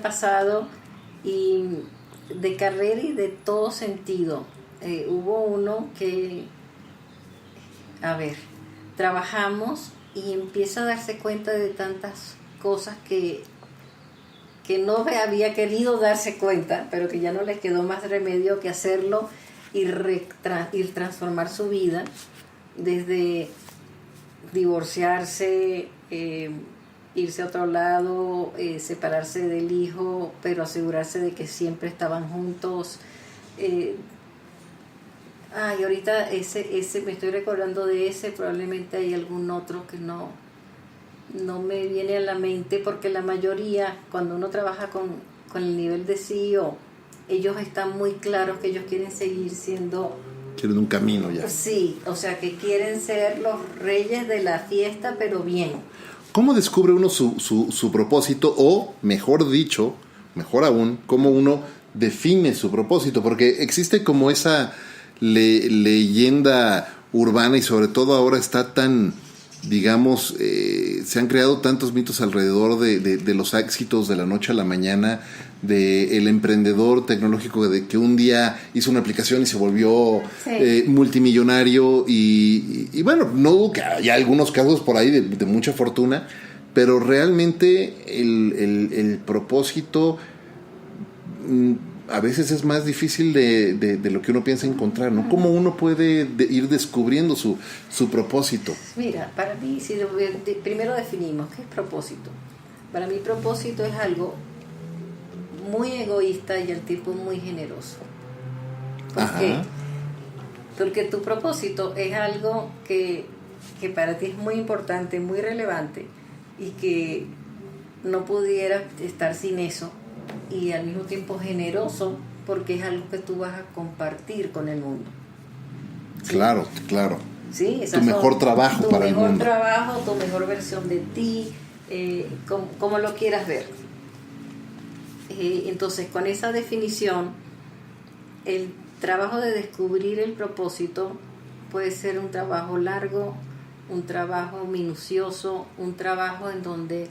pasado y de carrera y de todo sentido. Hubo uno que, trabajamos y empieza a darse cuenta de tantas cosas que no había querido darse cuenta, pero que ya no le quedó más remedio que hacerlo y transformar su vida, desde divorciarse, irse a otro lado, separarse del hijo, pero asegurarse de que siempre estaban juntos. Ahorita ese me estoy recordando de ese, probablemente hay algún otro que no me viene a la mente, porque la mayoría, cuando uno trabaja con el nivel de CEO, ellos están muy claros que ellos quieren seguir siendo... Quieren un camino ya. Sí, o sea, que quieren ser los reyes de la fiesta, pero bien. ¿Cómo descubre uno su propósito? O, mejor dicho, mejor aún, ¿cómo uno define su propósito? Porque existe como esa leyenda urbana, y sobre todo ahora está tan, digamos, se han creado tantos mitos alrededor de los éxitos de la noche a la mañana, de el emprendedor tecnológico de que un día hizo una aplicación y se volvió multimillonario y bueno, no dudo que haya algunos casos por ahí de mucha fortuna, pero realmente el propósito a veces es más difícil de lo que uno piensa encontrar, ¿no? ¿Cómo uno puede ir descubriendo su propósito? Mira, para mí, primero definimos qué es propósito. Para mí propósito es algo muy egoísta y al tiempo muy generoso. ¿Por qué? Porque tu propósito es algo que para ti es muy importante, muy relevante, y que no pudieras estar sin eso, y al mismo tiempo generoso, porque es algo que tú vas a compartir con el mundo. ¿Sí? Claro. Sí, tu mejor trabajo para el mundo. Tu mejor trabajo, tu mejor versión de ti, como lo quieras ver. Entonces, con esa definición, el trabajo de descubrir el propósito puede ser un trabajo largo, un trabajo minucioso, un trabajo en donde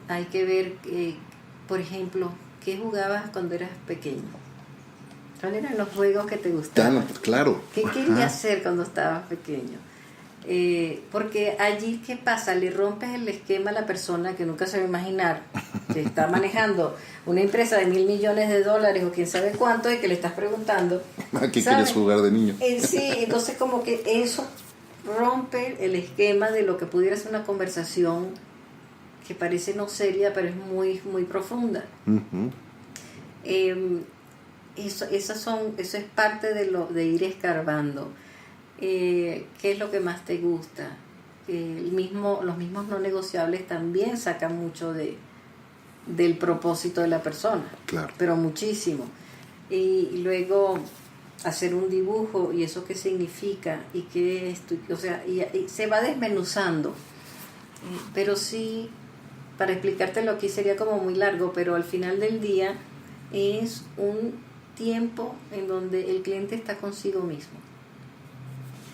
hay que ver, por ejemplo, ¿qué jugabas cuando eras pequeño? ¿Cuáles eran los juegos que te gustaban? Claro. ¿Qué querías hacer cuando estabas pequeño? Porque allí, ¿qué pasa? Le rompes el esquema a la persona que nunca se va a imaginar que está manejando una empresa de $1,000 millones o quién sabe cuánto, y que le estás preguntando ¿a qué quieres jugar de niño? Sí, entonces como que eso rompe el esquema de lo que pudiera ser una conversación que parece no seria, pero es muy, muy profunda. Uh-huh. Eso es parte de ir escarbando. ¿Qué es lo que más te gusta? Los mismos no negociables también sacan mucho del propósito de la persona, claro, pero muchísimo. Y luego hacer un dibujo, y eso qué significa, y qué es, o sea, y se va desmenuzando. Pero sí, para explicártelo aquí sería como muy largo, pero al final del día es un tiempo en donde el cliente está consigo mismo.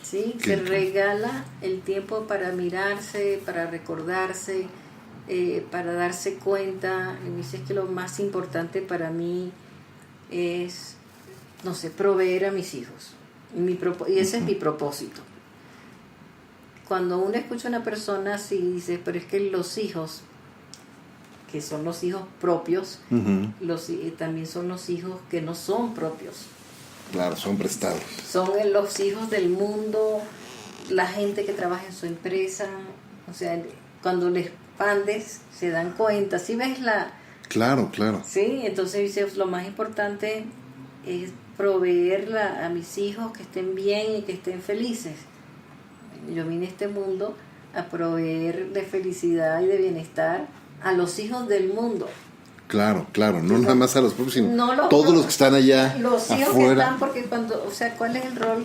¿Sí? Se regala el tiempo para mirarse, para recordarse, para darse cuenta. Y me dice que lo más importante para mí es, no sé, proveer a mis hijos. Y ese es mi propósito. Cuando uno escucha a una persona así, dice, pero es que los hijos, que son los hijos propios, uh-huh, también son los hijos que no son propios. Claro, son prestados. Son los hijos del mundo, la gente que trabaja en su empresa, o sea, cuando le expandes se dan cuenta, ¿sí ves la...? Claro, claro. Sí, entonces dice, lo más importante es proveer a mis hijos que estén bien y que estén felices. Yo vine a este mundo a proveer de felicidad y de bienestar a los hijos del mundo. Claro, claro, no nada más a los propios, sino No todos los que están allá los hijos afuera. que están, porque cuando, o sea, ¿cuál es el rol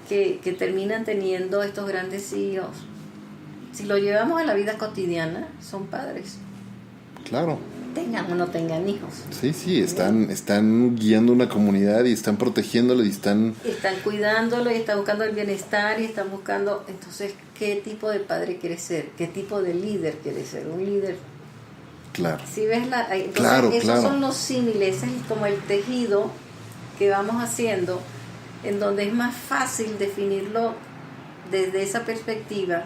que terminan teniendo estos grandes hijos? Si lo llevamos a la vida cotidiana, son padres. Claro. Tengan o no tengan hijos. Sí, están guiando una comunidad y están protegiéndolo y están cuidándolo y están buscando el bienestar y están buscando, entonces, ¿qué tipo de padre quieres ser? ¿Qué tipo de líder quieres ser? Un líder. Claro. Si ves entonces, claro, esos claro. son los símiles, ese es como el tejido que vamos haciendo, en donde es más fácil definirlo desde esa perspectiva,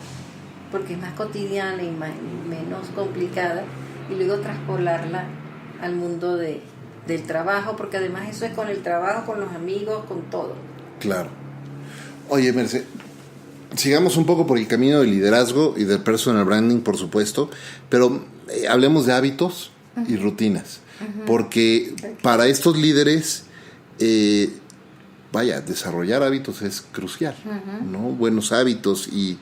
porque es más cotidiana y menos complicada, y luego traspolarla al mundo del trabajo, porque además eso es con el trabajo, con los amigos, con todo. Claro. Oye, Merce, sigamos un poco por el camino del liderazgo y del personal branding, por supuesto, pero hablemos de hábitos y rutinas, porque para estos líderes, desarrollar hábitos es crucial, ¿no? Buenos hábitos y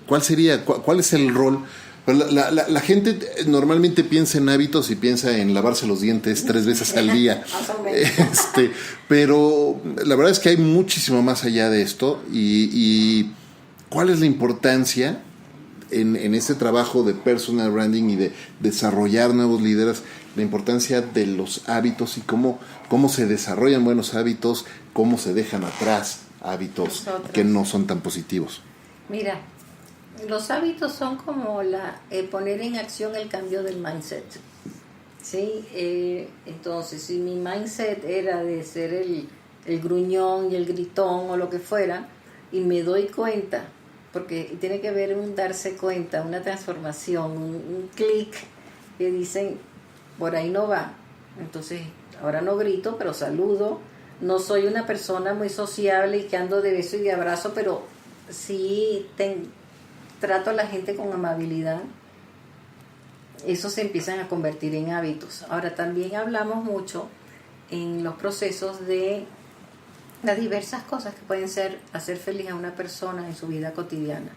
¿cuál es el rol? La gente normalmente piensa en hábitos y piensa en lavarse los dientes 3 veces al día. Pero la verdad es que hay muchísimo más allá de esto. Y ¿cuál es la importancia en este trabajo de personal branding y de desarrollar nuevos líderes? La importancia de los hábitos y cómo se desarrollan buenos hábitos, cómo se dejan atrás hábitos que no son tan positivos. Mira, los hábitos son como poner en acción el cambio del mindset. ¿Sí? Entonces, si mi mindset era de ser el gruñón y el gritón o lo que fuera, y me doy cuenta, porque tiene que haber un darse cuenta, una transformación, un clic que dicen, por ahí no va. Entonces, ahora no grito, pero saludo. No soy una persona muy sociable y que ando de beso y de abrazo, pero sí trato a la gente con amabilidad. Eso se empiezan a convertir en hábitos. Ahora, también hablamos mucho en los procesos de las diversas cosas que pueden hacer feliz a una persona en su vida cotidiana.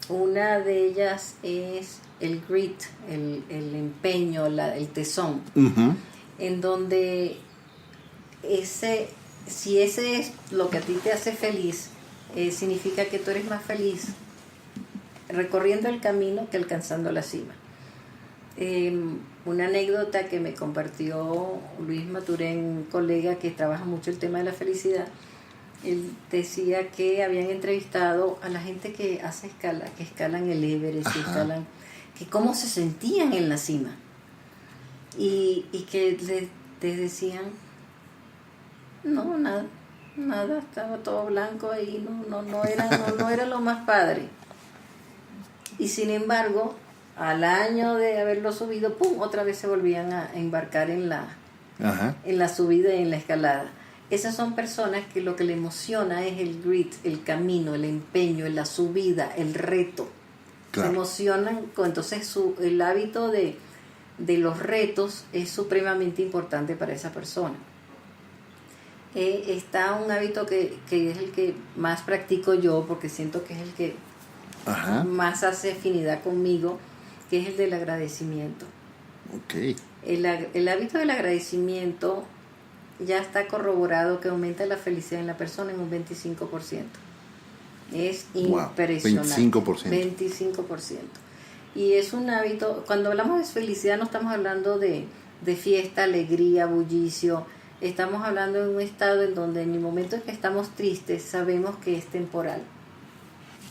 Una de ellas es el grit, el empeño, el tesón, en donde si ese es lo que a ti te hace feliz, significa que tú eres más feliz recorriendo el camino que alcanzando la cima. Una anécdota que me compartió Luis Maturén, un colega que trabaja mucho el tema de la felicidad. Él decía que habían entrevistado a la gente que hace que escalan el Everest, que cómo se sentían en la cima, y que les decían, no, nada, estaba todo blanco ahí, no era lo más padre. Y sin embargo, al año de haberlo subido, ¡pum!, otra vez se volvían a embarcar en la subida y en la escalada. Esas son personas que lo que le emociona es el grit, el camino, el empeño, la subida, el reto. Claro. Se emocionan, entonces el hábito de los retos es supremamente importante para esa persona. Está un hábito que es el que más practico yo, porque siento que es el que más hace afinidad conmigo, que es el del agradecimiento. Okay. El hábito del agradecimiento ya está corroborado que aumenta la felicidad en la persona en un 25%. Es impresionante. 25%. Y es un hábito, cuando hablamos de felicidad no estamos hablando de fiesta, alegría, bullicio. Estamos hablando de un estado en donde en el momento en que estamos tristes sabemos que es temporal.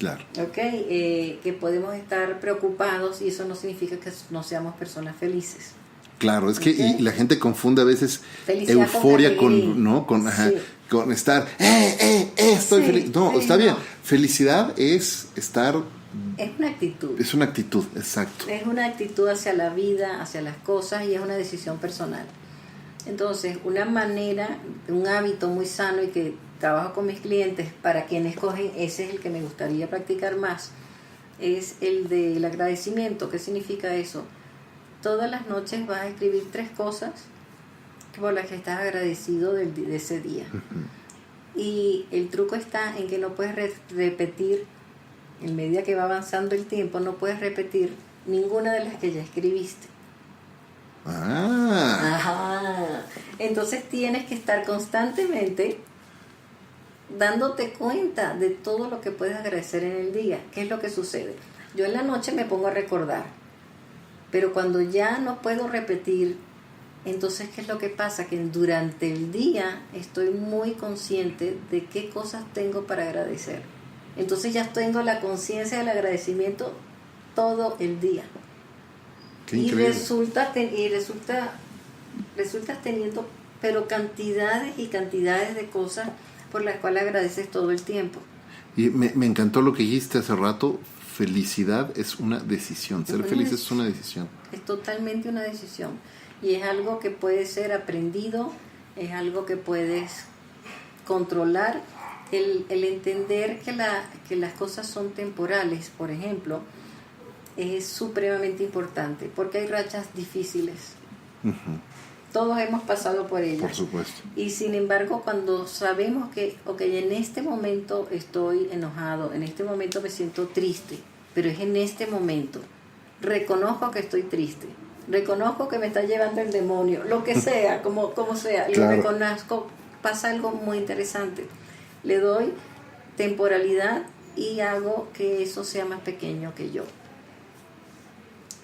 Claro. Que podemos estar preocupados y eso no significa que no seamos personas felices. Claro, es que y la gente confunde a veces felicidad euforia con estar estoy feliz. No, está bien. Felicidad es estar. Es una actitud. Es una actitud, exacto. Es una actitud hacia la vida, hacia las cosas, y es una decisión personal. Entonces, una manera, un hábito muy sano y que trabajo con mis clientes, para quienes cogen, ese es el que me gustaría practicar más, es el del agradecimiento. ¿Qué significa eso? Todas las noches vas a escribir 3 cosas por las que estás agradecido de ese día. Y el truco está en que no puedes repetir, en medida que va avanzando el tiempo, no puedes repetir ninguna de las que ya escribiste. Ajá. Entonces tienes que estar constantemente dándote cuenta de todo lo que puedes agradecer en el día. ¿Qué es lo que sucede? Yo en la noche me pongo a recordar, pero cuando ya no puedo repetir, entonces ¿qué es lo que pasa? Que durante el día estoy muy consciente de qué cosas tengo para agradecer. Entonces ya tengo la conciencia del agradecimiento todo el día. Qué Y increíble. resultas teniendo pero cantidades y cantidades de cosas por las cuales agradeces todo el tiempo. Y me encantó lo que dijiste hace rato. Felicidad es una decisión. Ser feliz es una decisión. Es totalmente una decisión. Y es algo que puede ser aprendido, es algo que puedes controlar. El entender que las cosas son temporales, por ejemplo, es supremamente importante, porque hay rachas difíciles. Todos hemos pasado por ellas. Por supuesto. Y sin embargo, cuando sabemos que, en este momento estoy enojado, en este momento me siento triste, pero es en este momento, reconozco que estoy triste, reconozco que me está llevando el demonio, lo que sea, como sea, Claro. lo reconozco, pasa algo muy interesante. Le doy temporalidad y hago que eso sea más pequeño que yo.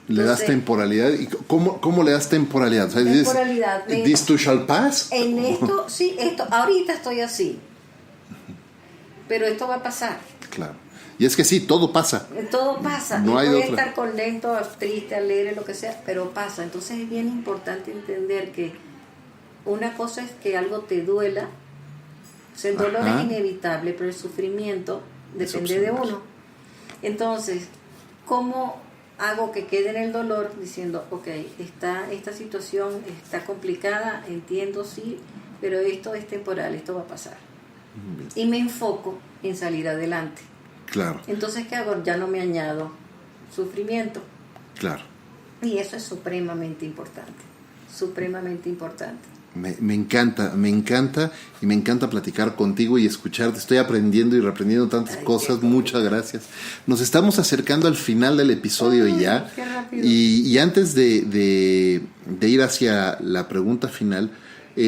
Le das Entonces, temporalidad. ¿Y cómo le das temporalidad? O sea, dices, temporalidad. ¿This too shall pass? En esto, sí, ahorita estoy así, pero esto va a pasar. Claro. Y es que sí, todo pasa. Todo pasa. No y hay puede otra. estar contento, triste, alegre, lo que sea, pero pasa. Entonces es bien importante entender que una cosa es que algo te duela. O sea, el dolor Ajá. es inevitable, pero el sufrimiento Es depende de opcional. uno. Entonces, ¿cómo hago que quede en el dolor diciendo, esta situación está complicada, entiendo, sí, pero esto es temporal, esto va a pasar? Y me enfoco en salir adelante. Claro, Entonces, ¿qué hago? Ya no me añado sufrimiento. claro. Y eso es supremamente importante. Supremamente importante. Me encanta y me encanta platicar contigo y escucharte. Estoy aprendiendo y reaprendiendo tantas cosas. Muchas gracias. Nos estamos acercando al final del episodio ya. Qué rápido. Y antes de ir hacia la pregunta final,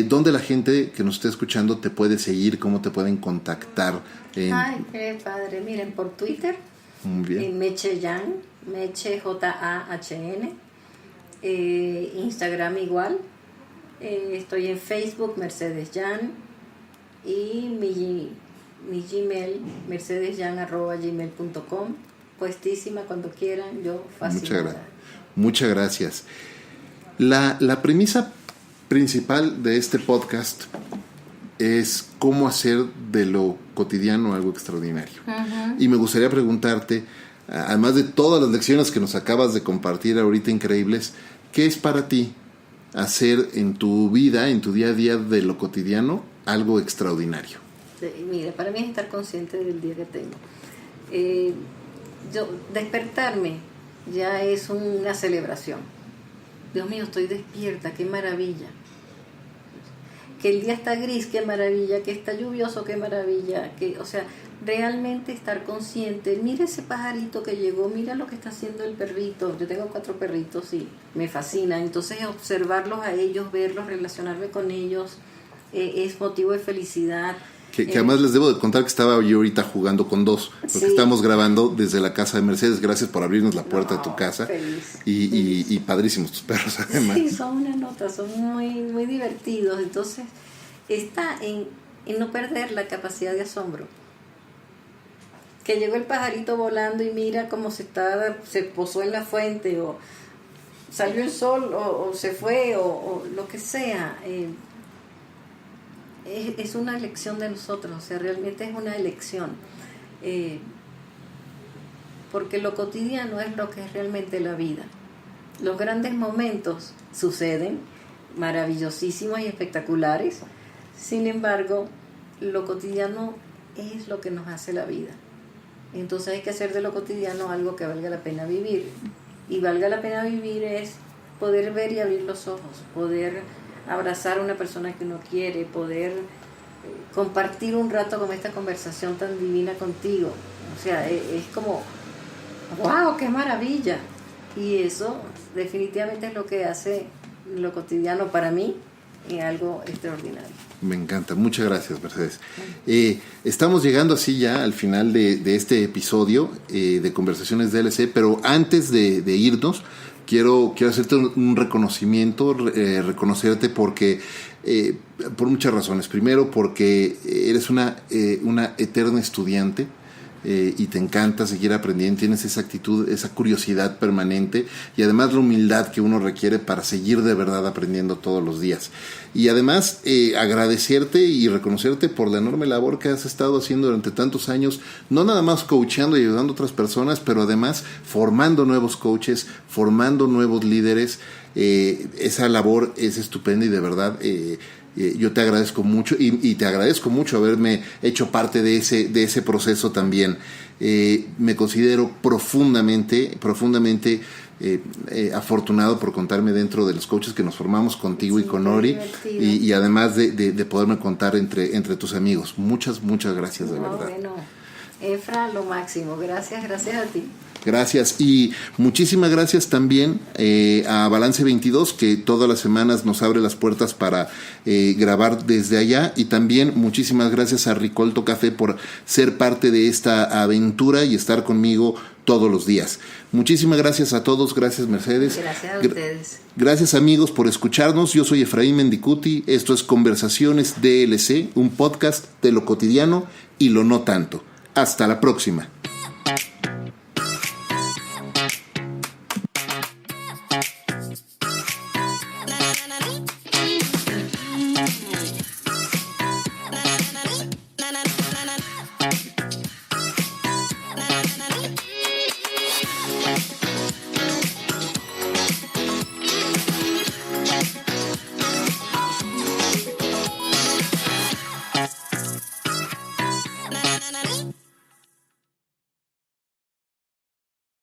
¿dónde la gente que nos esté escuchando te puede seguir? ¿Cómo te pueden contactar? Ay, qué padre. Miren, por Twitter, Muy bien. Meche Jan, Meche Jahn, Instagram igual. Estoy en Facebook, Mercedes Jan, y mi Gmail, mercedesjan@gmail.com. Puestísima cuando quieran, yo fascinada. Muchas gracias. La premisa principal de este podcast es cómo hacer de lo cotidiano algo extraordinario. Y me gustaría preguntarte, además de todas las lecciones que nos acabas de compartir ahorita increíbles, ¿qué es para ti hacer en tu vida, en tu día a día de lo cotidiano, algo extraordinario? Mira, para mí es estar consciente del día que tengo. Despertarme ya es una celebración. Dios mío, estoy despierta, qué maravilla. Que el día está gris, qué maravilla. Que está lluvioso, qué maravilla. Realmente estar consciente. Mira ese pajarito que llegó, mira lo que está haciendo el perrito. Yo tengo 4 perritos y me fascina. Entonces observarlos a ellos, verlos, relacionarme con ellos, es motivo de felicidad. Que además les debo de contar que estaba yo ahorita jugando con 2, porque estamos grabando desde la casa de Mercedes. Gracias por abrirnos la puerta de tu casa. Feliz. Y padrísimos tus perros además. Sí, son una nota, son muy, muy divertidos. Entonces está en no perder la capacidad de asombro. Que llegó el pajarito volando y mira cómo se posó en la fuente, o salió el sol, o se fue, o lo que sea. Es una elección de nosotros, realmente es una elección. Porque lo cotidiano es lo que es realmente la vida. Los grandes momentos suceden, maravillosísimos y espectaculares. Sin embargo, lo cotidiano es lo que nos hace la vida. Entonces hay que hacer de lo cotidiano algo que valga la pena vivir. Y valga la pena vivir es poder ver y abrir los ojos, poder abrazar a una persona que uno quiere, poder compartir un rato con esta conversación tan divina contigo. O sea, es como, ¡wow! ¡Qué maravilla! Y eso definitivamente es lo que hace lo cotidiano para mí algo extraordinario. Me encanta, muchas gracias, Mercedes. Estamos llegando así ya al final de este episodio de Conversaciones DLC, pero antes de irnos, quiero hacerte un reconocimiento, reconocerte porque por muchas razones. Primero, porque eres una eterna estudiante. Y te encanta seguir aprendiendo, tienes esa actitud, esa curiosidad permanente y además la humildad que uno requiere para seguir de verdad aprendiendo todos los días. Y además agradecerte y reconocerte por la enorme labor que has estado haciendo durante tantos años, no nada más coachando y ayudando a otras personas, pero además formando nuevos coaches, formando nuevos líderes. Esa labor es estupenda y de verdad yo te agradezco mucho y te agradezco mucho haberme hecho parte de ese proceso también. Me considero profundamente afortunado por contarme dentro de los coaches que nos formamos contigo, sí, y con Ori, y además de poderme contar entre tus amigos. Muchas gracias, de verdad. Bueno, Efra, lo máximo. Gracias a ti. Gracias y muchísimas gracias también a Balance 22, que todas las semanas nos abre las puertas para grabar desde allá, y también muchísimas gracias a Ricolto Café por ser parte de esta aventura y estar conmigo todos los días. Muchísimas gracias a todos, gracias Mercedes. Gracias a ustedes. Gracias amigos por escucharnos, yo soy Efraín Mendicuti, esto es Conversaciones DLC, un podcast de lo cotidiano y lo no tanto. Hasta la próxima. Na na na na.